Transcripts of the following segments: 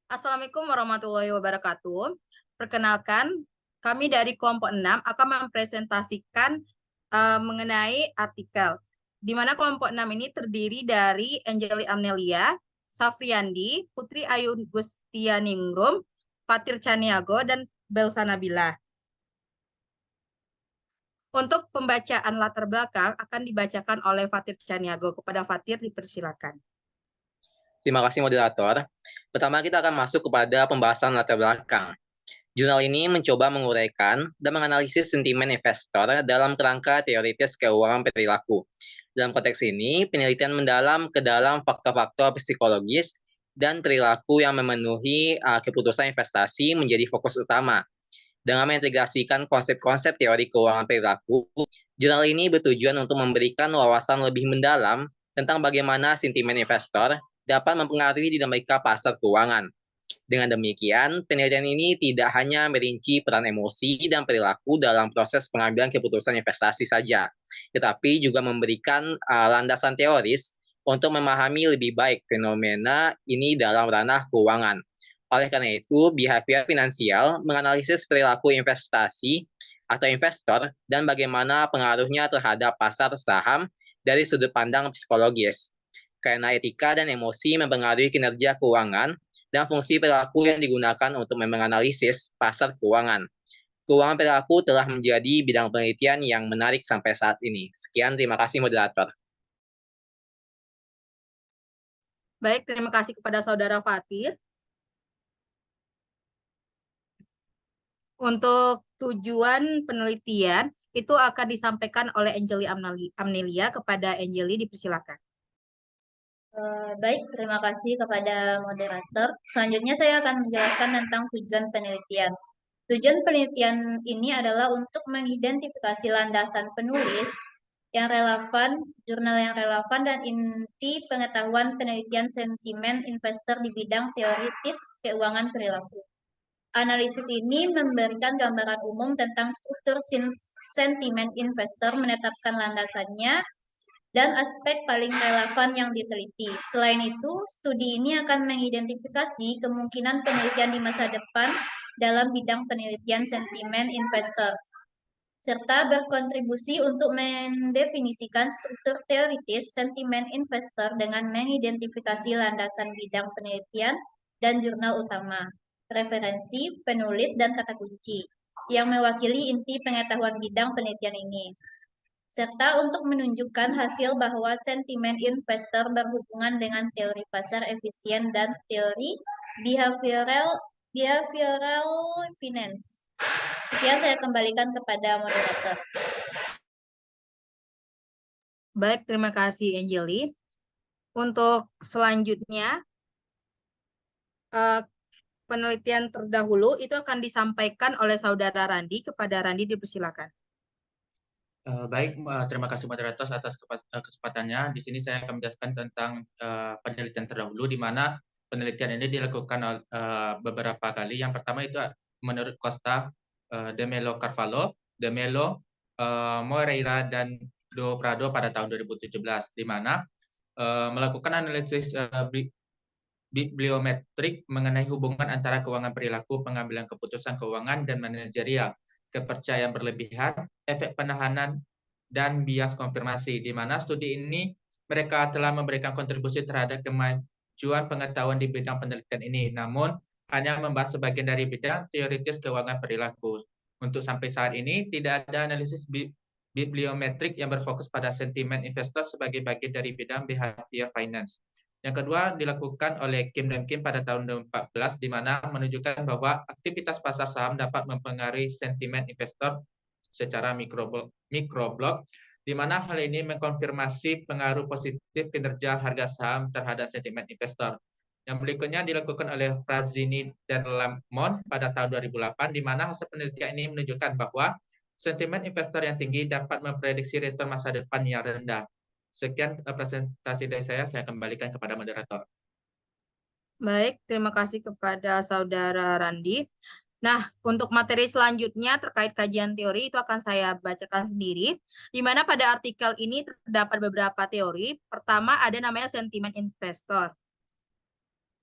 Assalamualaikum warahmatullahi wabarakatuh. Perkenalkan, kami dari kelompok 6 akan mempresentasikan mengenai artikel, di mana kelompok 6 ini terdiri dari Angeli Amnelia, Safriandi, Putri Ayu Gustianingrum, Fatir Caniago, dan Belsa Nabila. Untuk pembacaan latar belakang akan dibacakan oleh Fatir Caniago. Kepada Fatir dipersilakan. Terima kasih moderator. Pertama kita akan masuk kepada pembahasan latar belakang. Jurnal ini mencoba menguraikan dan menganalisis sentimen investor dalam kerangka teoritis keuangan perilaku. Dalam konteks ini, penelitian mendalam ke dalam faktor-faktor psikologis dan perilaku yang memenuhi keputusan investasi menjadi fokus utama. Dengan mengintegrasikan konsep-konsep teori keuangan perilaku, jurnal ini bertujuan untuk memberikan wawasan lebih mendalam tentang bagaimana sentimen investor dapat mempengaruhi dinamika pasar keuangan. Dengan demikian, penelitian ini tidak hanya merinci peran emosi dan perilaku dalam proses pengambilan keputusan investasi saja, tetapi juga memberikan landasan teoris untuk memahami lebih baik fenomena ini dalam ranah keuangan. Oleh karena itu, behavior finansial menganalisis perilaku investasi atau investor dan bagaimana pengaruhnya terhadap pasar saham dari sudut pandang psikologis. Karena etika dan emosi mempengaruhi kinerja keuangan dan fungsi perilaku yang digunakan untuk menganalisis pasar keuangan. Keuangan perilaku telah menjadi bidang penelitian yang menarik sampai saat ini. Sekian, terima kasih moderator. Baik, terima kasih kepada Saudara Fatir. Untuk tujuan penelitian itu akan disampaikan oleh Angeli Amnelia. Kepada Angeli dipersilakan. Baik, terima kasih kepada moderator. Selanjutnya saya akan menjelaskan tentang tujuan penelitian. Tujuan penelitian ini adalah untuk mengidentifikasi landasan penulis yang relevan, jurnal yang relevan, dan inti pengetahuan penelitian sentimen investor di bidang teoritis keuangan perilaku. Analisis ini memberikan gambaran umum tentang struktur sentimen investor, menetapkan landasannya, dan aspek paling relevan yang diteliti. Selain itu, studi ini akan mengidentifikasi kemungkinan penelitian di masa depan dalam bidang penelitian sentimen investor, serta berkontribusi untuk mendefinisikan struktur teoritis sentimen investor dengan mengidentifikasi landasan bidang penelitian dan jurnal utama, referensi, penulis, dan kata kunci yang mewakili inti pengetahuan bidang penelitian ini, serta untuk menunjukkan hasil bahwa sentimen investor berhubungan dengan teori pasar efisien dan teori behavioral finance. Sekian, saya kembalikan kepada moderator. Baik, terima kasih Angeli. Untuk selanjutnya, penelitian terdahulu itu akan disampaikan oleh Saudara Randi. Kepada Randi dipersilakan. Baik, terima kasih moderator atas kesempatannya. Di sini saya akan menjelaskan tentang penelitian terdahulu, di mana penelitian ini dilakukan beberapa kali. Yang pertama itu menurut Costa, De Mello Carvalho, De Mello, Moreira, dan Do Prado pada tahun 2017, di mana melakukan analisis bibliometrik mengenai hubungan antara keuangan perilaku, pengambilan keputusan keuangan, dan manajerial, kepercayaan berlebihan, efek penahanan, dan bias konfirmasi, di mana studi ini mereka telah memberikan kontribusi terhadap kemajuan pengetahuan di bidang penelitian ini, namun hanya membahas sebagian dari bidang teoritis keuangan perilaku. Untuk sampai saat ini, tidak ada analisis bibliometrik yang berfokus pada sentimen investor sebagai bagian dari bidang behavior finance. Yang kedua dilakukan oleh Kim dan Kim pada tahun 2014, di mana menunjukkan bahwa aktivitas pasar saham dapat mempengaruhi sentimen investor secara mikroblok, di mana hal ini mengkonfirmasi pengaruh positif kinerja harga saham terhadap sentimen investor. Yang berikutnya dilakukan oleh Frazzini dan Lamont pada tahun 2008, di mana hasil penelitian ini menunjukkan bahwa sentimen investor yang tinggi dapat memprediksi return masa depan yang rendah. Sekian presentasi dari saya kembalikan kepada moderator. Baik, terima kasih kepada Saudara Randi. Nah, untuk materi selanjutnya terkait kajian teori itu akan saya bacakan sendiri, di mana pada artikel ini terdapat beberapa teori. Pertama ada namanya sentimen investor.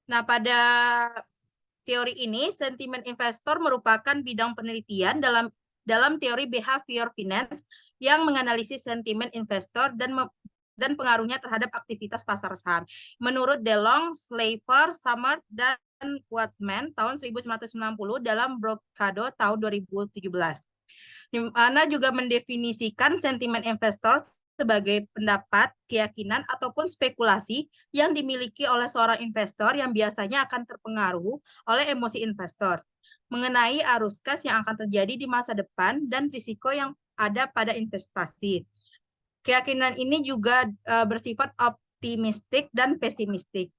Nah, pada teori ini, sentimen investor merupakan bidang penelitian dalam teori behavior finance yang menganalisis sentimen investor dan pengaruhnya terhadap aktivitas pasar saham. Menurut DeLong, Slaver, Summer, dan Watman tahun 1990 dalam Brocado tahun 2017. Di mana juga mendefinisikan sentimen investor sebagai pendapat, keyakinan, ataupun spekulasi yang dimiliki oleh seorang investor yang biasanya akan terpengaruh oleh emosi investor mengenai arus kas yang akan terjadi di masa depan dan risiko yang ada pada investasi. Keyakinan ini juga bersifat optimistik dan pesimistik.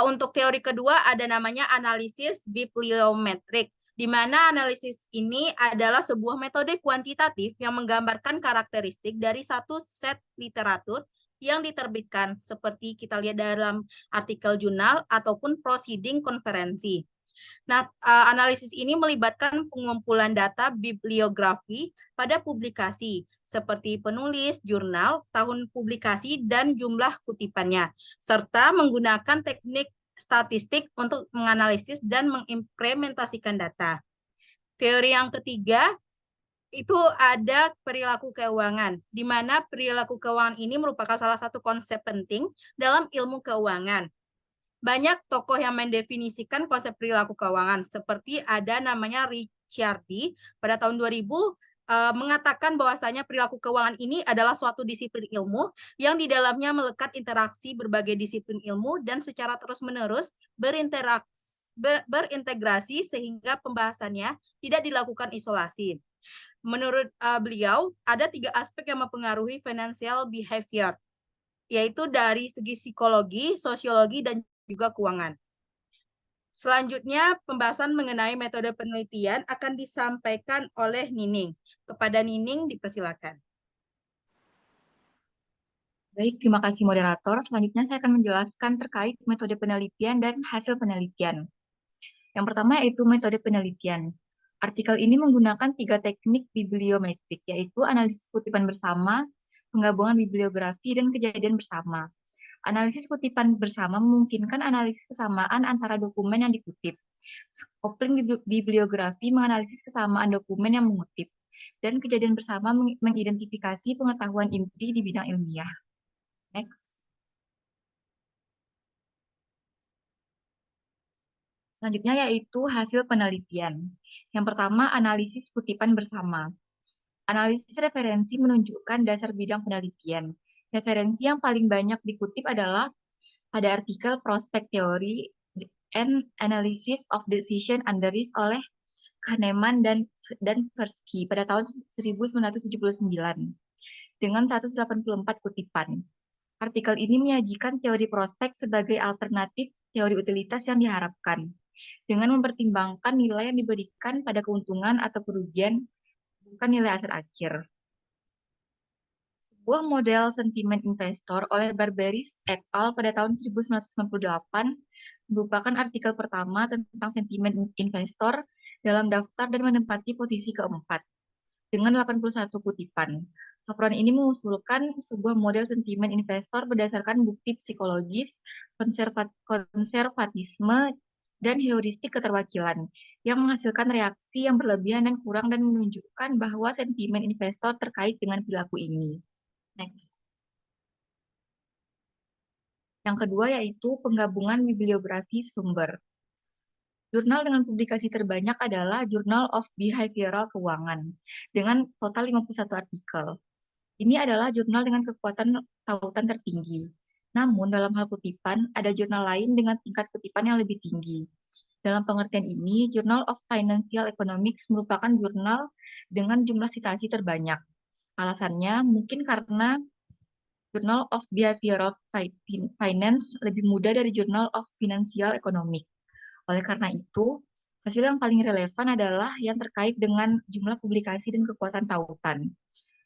Untuk teori kedua ada namanya analisis bibliometrik, di mana analisis ini adalah sebuah metode kuantitatif yang menggambarkan karakteristik dari satu set literatur yang diterbitkan, seperti kita lihat dalam artikel jurnal ataupun proceeding konferensi. Nah, analisis ini melibatkan pengumpulan data bibliografi pada publikasi, seperti penulis, jurnal, tahun publikasi, dan jumlah kutipannya, serta menggunakan teknik statistik untuk menganalisis dan mengimplementasikan data. Teori yang ketiga itu ada perilaku keuangan, di mana perilaku keuangan ini merupakan salah satu konsep penting dalam ilmu keuangan. Banyak tokoh yang mendefinisikan konsep perilaku keuangan, seperti ada namanya Ricciardi pada tahun 2000 mengatakan bahwasanya perilaku keuangan ini adalah suatu disiplin ilmu yang di dalamnya melekat interaksi berbagai disiplin ilmu dan secara terus-menerus berintegrasi sehingga pembahasannya tidak dilakukan isolasi. Menurut beliau, ada 3 aspek yang mempengaruhi financial behavior, yaitu dari segi psikologi, sosiologi, dan juga keuangan. Selanjutnya, pembahasan mengenai metode penelitian akan disampaikan oleh Nining. Kepada Nining, dipersilakan. Baik, terima kasih moderator. Selanjutnya saya akan menjelaskan terkait metode penelitian dan hasil penelitian. Yang pertama yaitu metode penelitian. Artikel ini menggunakan 3 teknik bibliometrik, yaitu analisis kutipan bersama, penggabungan bibliografi, dan kejadian bersama. Analisis kutipan bersama memungkinkan analisis kesamaan antara dokumen yang dikutip. Coupling bibliografi menganalisis kesamaan dokumen yang mengutip. Dan kejadian bersama mengidentifikasi pengetahuan inti di bidang ilmiah. Next. Selanjutnya yaitu hasil penelitian. Yang pertama, analisis kutipan bersama. Analisis referensi menunjukkan dasar bidang penelitian. Referensi yang paling banyak dikutip adalah pada artikel Prospect Theory and Analysis of Decision Under Risk oleh Kahneman dan Tversky pada tahun 1979 dengan 184 kutipan. Artikel ini menyajikan teori prospek sebagai alternatif teori utilitas yang diharapkan, dengan mempertimbangkan nilai yang diberikan pada keuntungan atau kerugian, bukan nilai aset akhir. Sebuah model sentimen investor oleh Barberis et al. Pada tahun 1998 merupakan artikel pertama tentang sentimen investor dalam daftar dan menempati posisi keempat, dengan 81 kutipan. Laporan ini mengusulkan sebuah model sentimen investor berdasarkan bukti psikologis, konservatisme, dan heuristik keterwakilan, yang menghasilkan reaksi yang berlebihan dan kurang dan menunjukkan bahwa sentimen investor terkait dengan perilaku ini. Next. Yang kedua yaitu penggabungan bibliografi sumber. Jurnal dengan publikasi terbanyak adalah Journal of Behavioral Keuangan, dengan total 51 artikel. Ini adalah jurnal dengan kekuatan tautan tertinggi. Namun, dalam hal kutipan, ada jurnal lain dengan tingkat kutipan yang lebih tinggi. Dalam pengertian ini, Journal of Financial Economics merupakan jurnal dengan jumlah citasi terbanyak. Alasannya mungkin karena Journal of Behavioral Finance lebih mudah dari Journal of Financial Economics. Oleh karena itu, hasil yang paling relevan adalah yang terkait dengan jumlah publikasi dan kekuatan tautan.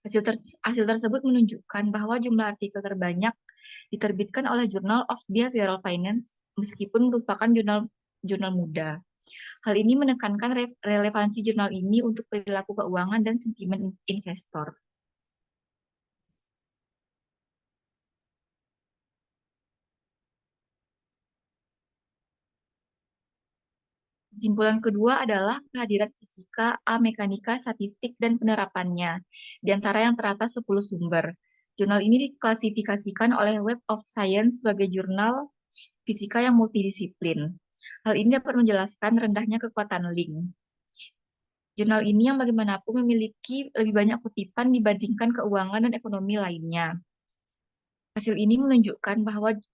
Hasil tersebut menunjukkan bahwa jumlah artikel terbanyak diterbitkan oleh Journal of Behavioral Finance meskipun merupakan jurnal muda. Hal ini menekankan relevansi jurnal ini untuk perilaku keuangan dan sentimen investor. Kesimpulan kedua adalah kehadiran fisika, mekanika, statistik, dan penerapannya, di antara yang teratas 10 sumber. Jurnal ini diklasifikasikan oleh Web of Science sebagai jurnal fisika yang multidisiplin. Hal ini dapat menjelaskan rendahnya kekuatan link. Jurnal ini yang bagaimanapun memiliki lebih banyak kutipan dibandingkan keuangan dan ekonomi lainnya. Hasil ini menunjukkan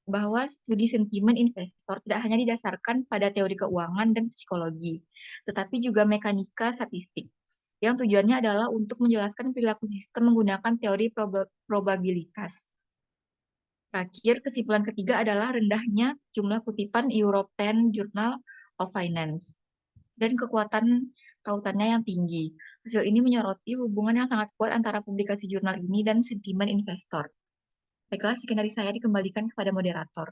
bahwa studi sentimen investor tidak hanya didasarkan pada teori keuangan dan psikologi, tetapi juga mekanika statistik, yang tujuannya adalah untuk menjelaskan perilaku sistem menggunakan teori probabilitas. Terakhir, kesimpulan ketiga adalah rendahnya jumlah kutipan European Journal of Finance dan kekuatan tautannya yang tinggi. Hasil ini menyoroti hubungan yang sangat kuat antara publikasi jurnal ini dan sentimen investor. Baiklah, sekian dari saya, dikembalikan kepada moderator.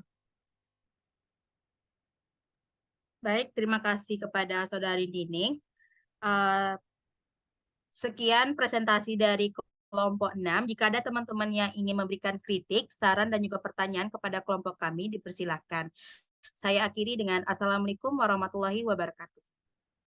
Baik, terima kasih kepada Saudari Dining. Sekian presentasi dari kelompok 6. Jika ada teman-teman yang ingin memberikan kritik, saran, dan juga pertanyaan kepada kelompok kami, dipersilahkan. Saya akhiri dengan Assalamualaikum warahmatullahi wabarakatuh.